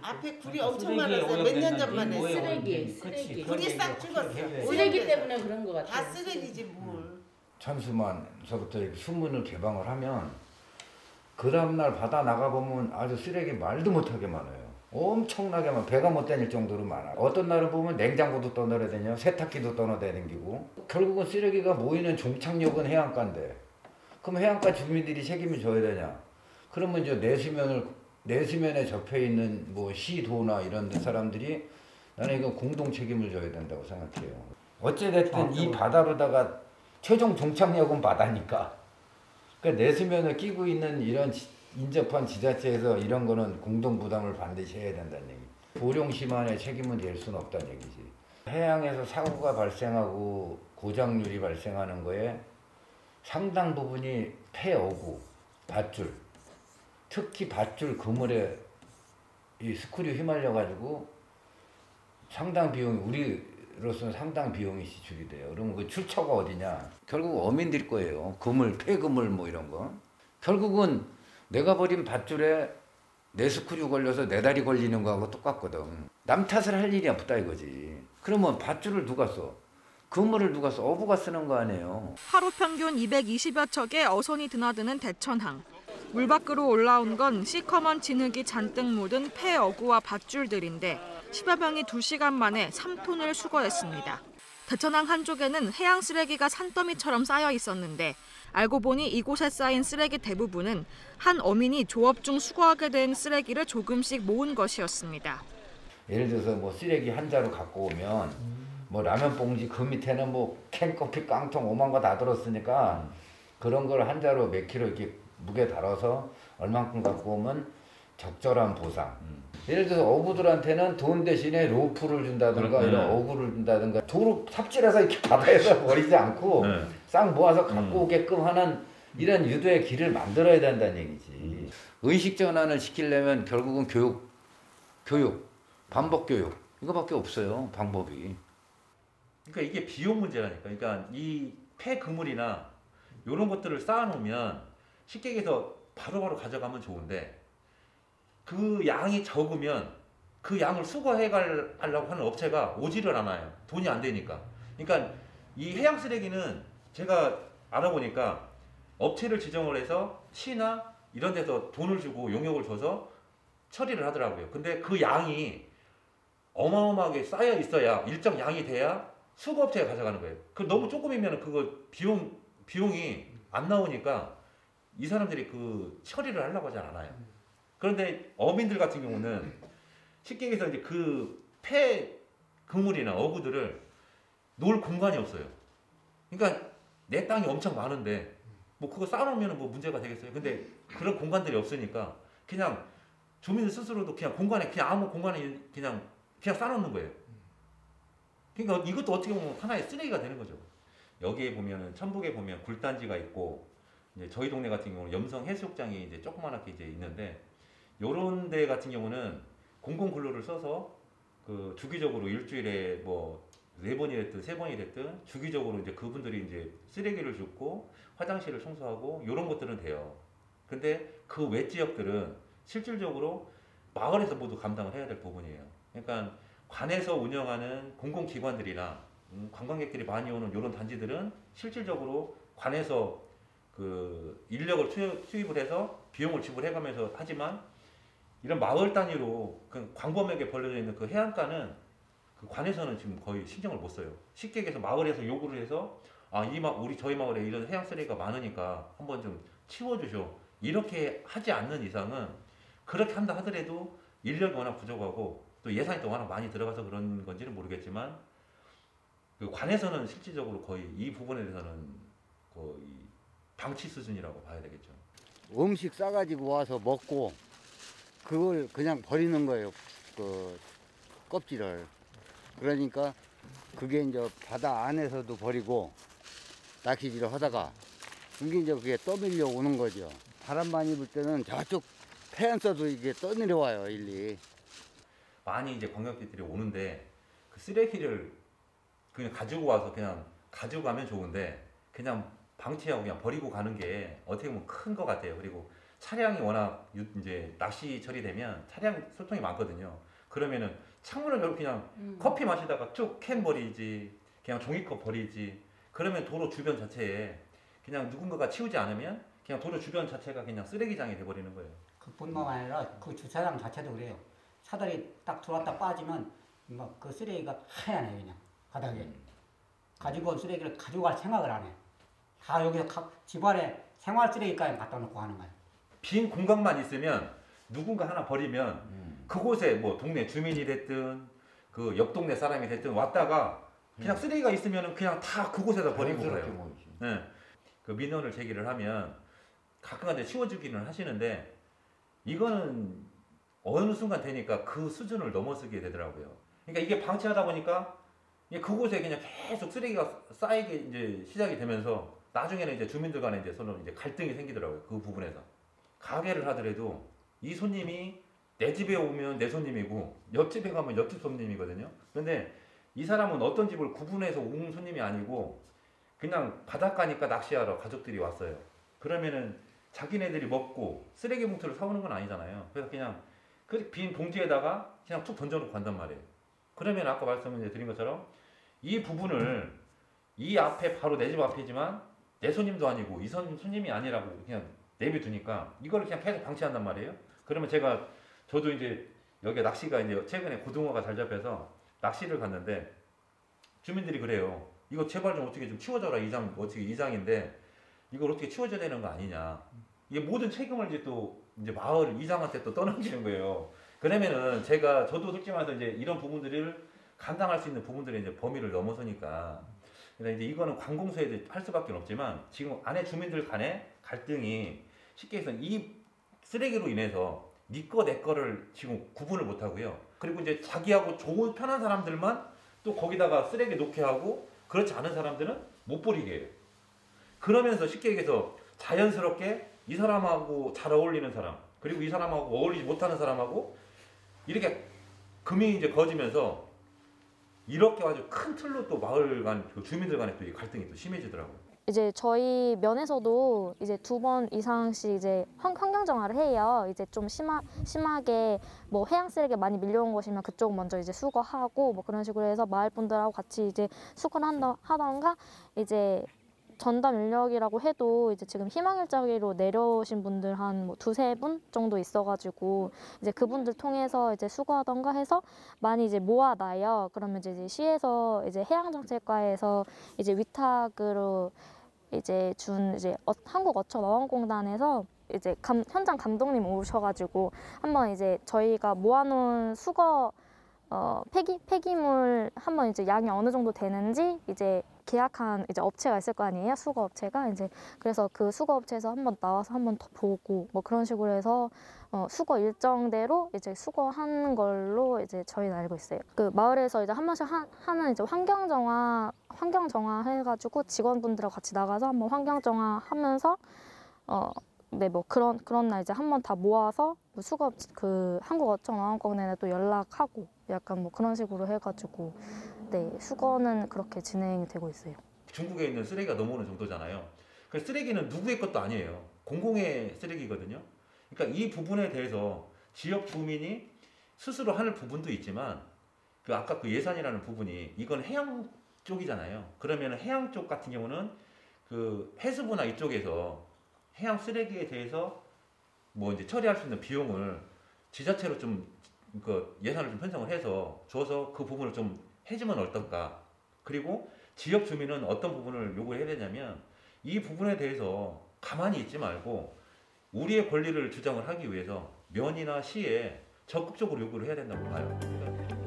앞에 굴이 엄청 많았어요. 몇 년 전만에. 쓰레기. 굴이 싹 죽었어. 쓰레기 때문에 그런 것 같아요. 다 쓰레기지 뭘. 천수만서부터 수문을 개방을 하면 그 다음날 바다 나가보면 아주 쓰레기 말도 못하게 많아요. 엄청나게 많아. 배가 못 다닐 정도로 많아. 어떤 날은 보면 냉장고도 떠나야 되냐, 세탁기도 떠나야 되는기고. 결국은 쓰레기가 모이는 종착역은 해안가인데 그럼 해안가 주민들이 책임을 져야 되냐. 그러면 이제 내수면에 접해 있는 뭐 시도나 이런 사람들이 나는 이거 공동 책임을 져야 된다고 생각해요. 어찌됐든 이 바다로다가 최종 종착역은 바다니까. 그러니까 내수면을 끼고 있는 이런 인접한 지자체에서 이런 거는 공동 부담을 반드시 해야 된다는 얘기. 보령시만의 책임은 될 수는 없다는 얘기지. 해양에서 사고가 발생하고 고장률이 발생하는 거에 상당 부분이 폐어구, 밧줄, 특히 밧줄 그물에 이 스크류 휘말려 가지고 상당 비용이 우리로서는 상당 비용이 지출이 돼요. 그러면 그 출처가 어디냐? 결국 어민들 거예요. 그물, 폐그물 뭐 이런 거. 결국은 내가 버린 밧줄에 내 스크류 걸려서 내 다리 걸리는 거하고 똑같거든. 남 탓을 할 일이 없다 이거지. 그러면 밧줄을 누가 써? 그물을 누가 써? 어부가 쓰는 거 아니에요. 하루 평균 220여 척의 어선이 드나드는 대천항. 물 밖으로 올라온 건 시커먼 진흙이 잔뜩 묻은 폐어구와 밧줄들인데 10여 명이 2시간 만에 3톤을 수거했습니다. 대천항 한쪽에는 해양 쓰레기가 산더미처럼 쌓여 있었는데 알고 보니 이곳에 쌓인 쓰레기 대부분은 한 어민이 조업 중 수거하게 된 쓰레기를 조금씩 모은 것이었습니다. 예를 들어서 뭐 쓰레기 한 자루 갖고 오면 뭐 라면 봉지 그 밑에는 뭐 캔커피 깡통 오만 거 다 들었으니까 그런 걸 한 자루 몇 킬로 이렇게 무게 달아서 얼만큼 갖고 오면 적절한 보상. 예를 들어서 어부들한테는 돈 대신에 로프를 준다든가 이런 어구를 준다든가 도로 삽질해서 이렇게 바다에서 버리지 않고 싹 모아서 갖고 오게끔 하는 이런 유도의 길을 만들어야 된다는 얘기지. 의식 전환을 시키려면 결국은 교육, 반복 교육 이거밖에 없어요. 방법이. 그러니까 이게 비용 문제라니까. 그러니까 이 폐그물이나 이런 것들을 쌓아놓으면 쉽게 얘기해서 바로바로 가져가면 좋은데 그 양이 적으면 그 양을 수거해가려고 하는 업체가 오지를 않아요. 돈이 안 되니까. 그러니까 이 해양 쓰레기는 제가 알아보니까 업체를 지정을 해서 시나 이런 데서 돈을 주고 용역을 줘서 처리를 하더라고요. 근데 그 양이 어마어마하게 쌓여 있어야 일정 양이 돼야 수거업체가 가져가는 거예요. 그 너무 조금이면 그거 비용이 안 나오니까 이 사람들이 그 처리를 하려고 하지 않아요. 그런데 어민들 같은 경우는 쉽게 얘기해서 이제 그 폐그물이나 어구들을 놓을 공간이 없어요. 그러니까 내 땅이 엄청 많은데 뭐 그거 쌓아놓으면 뭐 문제가 되겠어요. 근데 그런 공간들이 없으니까 그냥 주민들 스스로도 그냥 공간에 그냥 아무 공간에 그냥 쌓아놓는 거예요. 그러니까 이것도 어떻게 보면 하나의 쓰레기가 되는 거죠. 여기에 보면은 천북에 보면 굴단지가 있고 이제 저희 동네 같은 경우는 염성 해수욕장이 이제 조그맣게 이제 있는데 요런 데 같은 경우는 공공근로를 써서 그 주기적으로 일주일에 뭐 4번이 됐든 3번이 됐든 주기적으로 이제 그분들이 이제 쓰레기를 줍고 화장실을 청소하고 요런 것들은 돼요. 근데 그 외 지역들은 실질적으로 마을에서 모두 감당을 해야 될 부분이에요. 그러니까 관에서 운영하는 공공기관들이나 관광객들이 많이 오는 요런 단지들은 실질적으로 관에서 그 인력을 투입을 해서 비용을 지불해가면서 하지만 이런 마을 단위로 그 광범위하게 벌려져 있는 그 해안가는 그 관에서는 지금 거의 신경을 못 써요. 쉽게 얘기해서 마을에서 요구를 해서 저희 마을에 이런 해양 쓰레기가 많으니까 한번 좀 치워주셔. 이렇게 하지 않는 이상은 그렇게 한다 하더라도 인력이 워낙 부족하고 또 예산이 또 워낙 많이 들어가서 그런 건지는 모르겠지만 그 관에서는 실질적으로 거의 이 부분에 대해서는 거의 방치 수준이라고 봐야 되겠죠. 음식 싸가지고 와서 먹고 그걸 그냥 버리는 거예요. 그 껍질을. 그러니까 그게 이제 바다 안에서도 버리고 낚시질을 하다가 이게 이제 그게 떠밀려 오는 거죠. 바람 많이 불 때는 저쪽 해안서도 이게 떠내려와요, 일리. 많이 이제 관광객들이 오는데 그 쓰레기를 그냥 가지고 와서 그냥 가지고 가면 좋은데 그냥 방치하고 그냥 버리고 가는 게 어떻게 보면 큰 것 같아요. 그리고 차량이 워낙 이제 낚시철이 되면 차량 소통이 많거든요. 그러면은 창문을 열고 그냥 커피 마시다가 쭉 캔 버리지, 그냥 종이컵 버리지. 그러면 도로 주변 자체에 그냥 누군가가 치우지 않으면 그냥 도로 주변 자체가 그냥 쓰레기장이 돼버리는 거예요. 그뿐만 아니라 그 주차장 자체도 그래요. 차들이 딱 들어왔다 빠지면 막 그 쓰레기가 하얀해 그냥 바닥에. 가지고 온 쓰레기를 가져갈 생각을 안 해. 다 여기서 집안에 생활 쓰레기까지 갖다 놓고 하는 거예요. 빈 공간만 있으면 누군가 하나 버리면 그곳에 뭐 동네 주민이 됐든 그 옆 동네 사람이 됐든 왔다가 그냥 쓰레기가 있으면 그냥 다 그곳에다 버리고 그래요. 네. 그 민원을 제기를 하면 가끔가다 치워주기는 하시는데 이거는 어느 순간 되니까 그 수준을 넘어서게 되더라고요. 그러니까 이게 방치하다 보니까 그곳에 그냥 계속 쓰레기가 쌓이게 이제 시작이 되면서 나중에는 이제 주민들 간에 이제 서로 이제 갈등이 생기더라고요. 그 부분에서. 가게를 하더라도 이 손님이 내 집에 오면 내 손님이고 옆집에 가면 옆집 손님이거든요. 근데 이 사람은 어떤 집을 구분해서 온 손님이 아니고 그냥 바닷가니까 낚시하러 가족들이 왔어요. 그러면은 자기네들이 먹고 쓰레기 봉투를 사오는 건 아니잖아요. 그래서 그냥 그 빈 봉지에다가 그냥 툭 던져놓고 간단 말이에요. 그러면 아까 말씀을 드린 것처럼 이 부분을 이 앞에 바로 내 집 앞이지만 내 손님도 아니고 이 손님이 아니라고 그냥 내비두니까 이걸 그냥 계속 방치한단 말이에요. 그러면 저도 이제 여기 낚시가 이제 최근에 고등어가 잘 잡혀서 낚시를 갔는데 주민들이 그래요. 이거 제발 좀 어떻게 좀 치워줘라. 어떻게 이장인데 이걸 어떻게 치워줘야 되는 거 아니냐. 이게 모든 책임을 이제 마을 이장한테 또 떠넘기는 거예요. 그러면은 저도 솔직히 말해서 이제 이런 부분들을 감당할 수 있는 부분들의 이제 범위를 넘어서니까. 그래서 이제 이거는 관공서에 할 수밖에 없지만 지금 안에 주민들 간의 갈등이 쉽게 해서 이 쓰레기로 인해서 네 거 내 거를 지금 구분을 못 하고요. 그리고 이제 자기하고 좋은 편한 사람들만 또 거기다가 쓰레기 놓게 하고 그렇지 않은 사람들은 못 버리게 해요. 그러면서 쉽게 얘기해서 자연스럽게 이 사람하고 잘 어울리는 사람 그리고 이 사람하고 어울리지 못하는 사람하고 이렇게 금이 이제 거지면서 이렇게 아주 큰 틀로 또 마을 간 주민들 간에 또 이 갈등이 또 심해지더라고요. 이제 저희 면에서도 이제 2번 이상씩 이제 환경 정화를 해요. 이제 좀 심하게 뭐 해양 쓰레기 많이 밀려온 곳이면 그쪽 먼저 이제 수거하고 뭐 그런 식으로 해서 마을 분들하고 같이 이제 수거를 하던가 이제 전담 인력이라고 해도 이제 지금 희망일자리로 내려오신 분들 한 뭐 2-3분 정도 있어가지고 이제 그분들 통해서 이제 수거하던가 해서 많이 이제 모아놔요. 그러면 이제 시에서 이제 해양정책과에서 이제 위탁으로 이제 준 이제 한국어촌어원공단에서 이제 현장 감독님 오셔가지고 한번 이제 저희가 모아놓은 수거 폐기물 한번 이제 양이 어느 정도 되는지 이제 계약한 이제 업체가 있을 거 아니에요. 수거 업체가 이제 그래서 그 수거 업체에서 한번 나와서 한번 더 보고 뭐 그런 식으로 해서 수거 일정대로 이제 수거하는 걸로 이제 저희는 알고 있어요. 그 마을에서 이제 한 번씩 하는 이제 환경 정화 해가지고 직원분들하고 같이 나가서 한번 환경 정화 하면서 네, 뭐 그런 날 이제 한번 다 모아서 뭐 수거 그 한국어촌어원공단에 또 연락하고 약간 뭐 그런 식으로 해가지고 네 수거는 그렇게 진행이 되고 있어요. 중국에 있는 쓰레기가 넘어오는 정도잖아요. 그 쓰레기는 누구의 것도 아니에요. 공공의 쓰레기거든요. 그러니까 이 부분에 대해서 지역 주민이 스스로 하는 부분도 있지만 그 아까 그 예산이라는 부분이 이건 해양 쪽이잖아요. 그러면 해양 쪽 같은 경우는 그 해수부나 이쪽에서 해양 쓰레기에 대해서 뭐 이제 처리할 수 있는 비용을 지자체로 좀 그 예산을 좀 편성을 해서 줘서 그 부분을 좀 해주면 어떨까. 그리고 지역 주민은 어떤 부분을 요구해야 되냐면 이 부분에 대해서 가만히 있지 말고 우리의 권리를 주장을 하기 위해서 면이나 시에 적극적으로 요구를 해야 된다고 봐요.